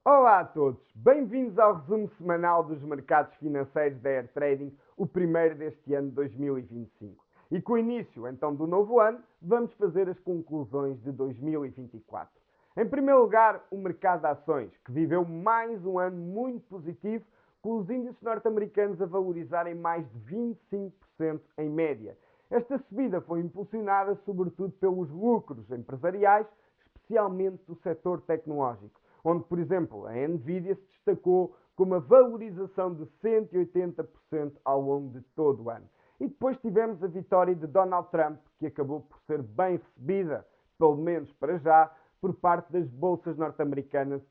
Olá a todos, bem-vindos ao resumo semanal dos mercados financeiros da Air Trading, o primeiro deste ano de 2025. E com o início então do novo ano, vamos fazer as conclusões de 2024. Em primeiro lugar, o mercado de ações, que viveu mais um ano muito positivo, com os índices norte-americanos a valorizarem mais de 25% em média. Esta subida foi impulsionada sobretudo pelos lucros empresariais, especialmente do setor tecnológico, onde, por exemplo, a Nvidia se destacou com uma valorização de 180% ao longo de todo o ano. E depois tivemos a vitória de Donald Trump, que acabou por ser bem recebida, pelo menos para já, por parte das bolsas norte-americanas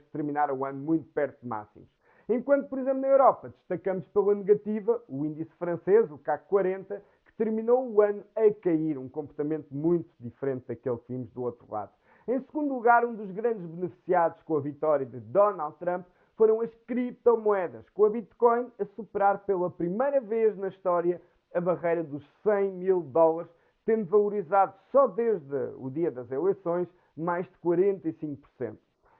que terminaram o ano muito perto de máximos. Enquanto, por exemplo, na Europa, destacamos pela negativa o índice francês, o CAC 40, que terminou o ano a cair, um comportamento muito diferente daquele que vimos do outro lado. Em segundo lugar, um dos grandes beneficiados com a vitória de Donald Trump foram as criptomoedas, com a Bitcoin a superar pela primeira vez na história a barreira dos 100 mil dólares, tendo valorizado só desde o dia das eleições mais de 45%.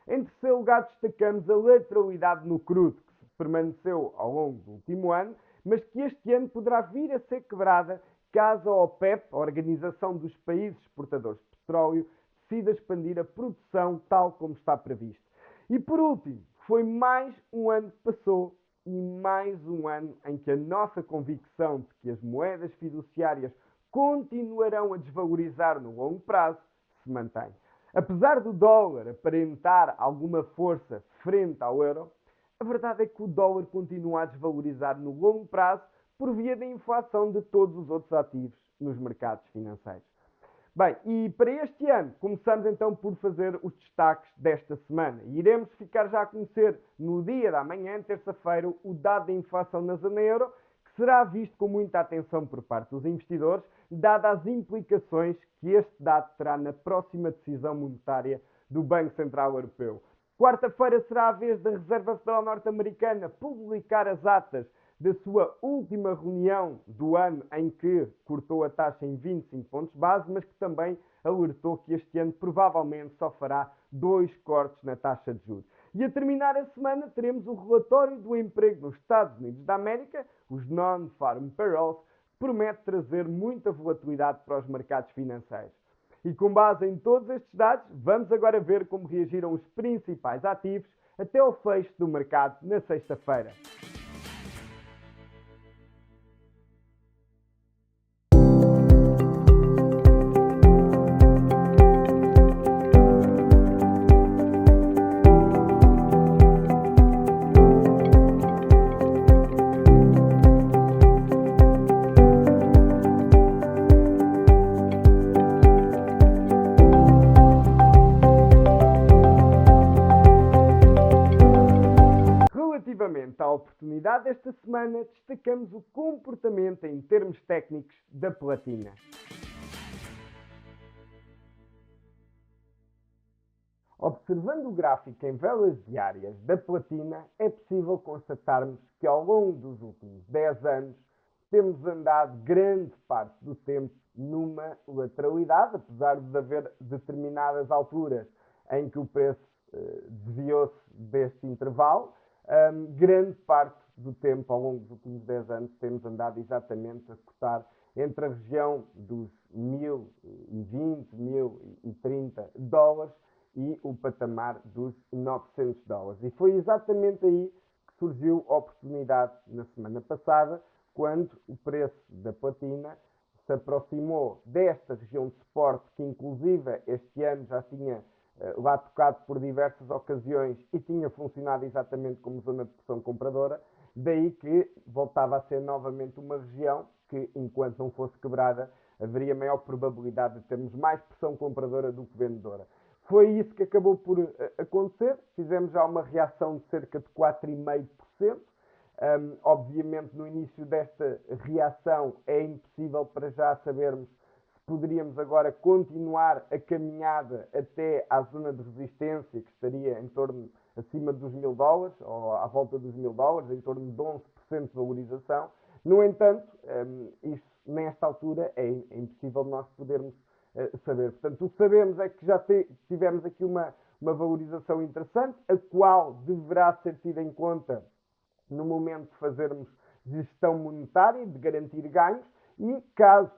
Em terceiro lugar, destacamos a lateralidade no crudo, que permaneceu ao longo do último ano, mas que este ano poderá vir a ser quebrada caso a OPEP, a Organização dos Países Exportadores de Petróleo, decida expandir a produção tal como está previsto. E por último, foi mais um ano que passou e mais um ano em que a nossa convicção de que as moedas fiduciárias continuarão a desvalorizar no longo prazo se mantém. Apesar do dólar aparentar alguma força frente ao euro, a verdade é que o dólar continua a desvalorizar no longo prazo por via da inflação de todos os outros ativos nos mercados financeiros. Bem, e para este ano, começamos então por fazer os destaques desta semana. E iremos ficar já a conhecer no dia da manhã, terça-feira, o dado da inflação na zona euro, que será visto com muita atenção por parte dos investidores, dadas as implicações que este dado terá na próxima decisão monetária do Banco Central Europeu. Quarta-feira será a vez da Reserva Federal Norte-Americana publicar as atas da sua última reunião do ano, em que cortou a taxa em 25 pontos base, mas que também alertou que este ano provavelmente só fará 2 cortes na taxa de juros. E a terminar a semana teremos o relatório do emprego nos Estados Unidos da América, os Non-Farm Payrolls, que promete trazer muita volatilidade para os mercados financeiros. E com base em todos estes dados, vamos agora ver como reagiram os principais ativos até ao fecho do mercado na sexta-feira. Relativamente à oportunidade desta semana, destacamos o comportamento em termos técnicos da platina. Observando o gráfico em velas diárias da platina, é possível constatarmos que ao longo dos últimos 10 anos temos andado grande parte do tempo numa lateralidade, apesar de haver determinadas alturas em que o preço desviou-se deste intervalo. Grande parte do tempo, ao longo dos últimos 10 anos, temos andado exatamente a cotar entre a região dos 1020, 1030 dólares e o patamar dos 900 dólares. E foi exatamente aí que surgiu a oportunidade na semana passada, quando o preço da platina se aproximou desta região de suporte, que inclusive este ano já tinha lá tocado por diversas ocasiões e tinha funcionado exatamente como zona de pressão compradora, daí que voltava a ser novamente uma região que, enquanto não fosse quebrada, haveria maior probabilidade de termos mais pressão compradora do que vendedora. Foi isso que acabou por acontecer, fizemos já uma reação de cerca de 4,5%. Obviamente, no início desta reação é impossível para já sabermos poderíamos agora continuar a caminhada até à zona de resistência, que estaria em torno acima dos 1000 dólares, ou à volta dos 1000 dólares, em torno de 11% de valorização. No entanto, isso nesta altura é impossível nós podermos saber. Portanto, o que sabemos é que já tivemos aqui uma uma valorização interessante, a qual deverá ser tida em conta no momento de fazermos gestão monetária, de garantir ganhos, e caso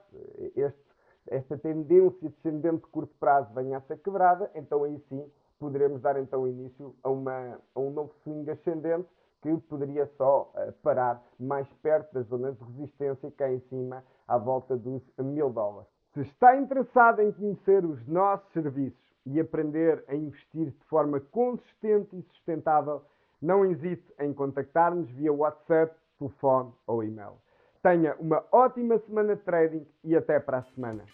esta tendência descendente de curto prazo venha a ser quebrada, então aí sim poderemos dar então início a um novo swing ascendente que poderia só parar mais perto das zonas de resistência, cá em cima, à volta dos $1000. Se está interessado em conhecer os nossos serviços e aprender a investir de forma consistente e sustentável, não hesite em contactar-nos via WhatsApp, telefone ou e-mail. Tenha uma ótima semana de trading e até para a semana.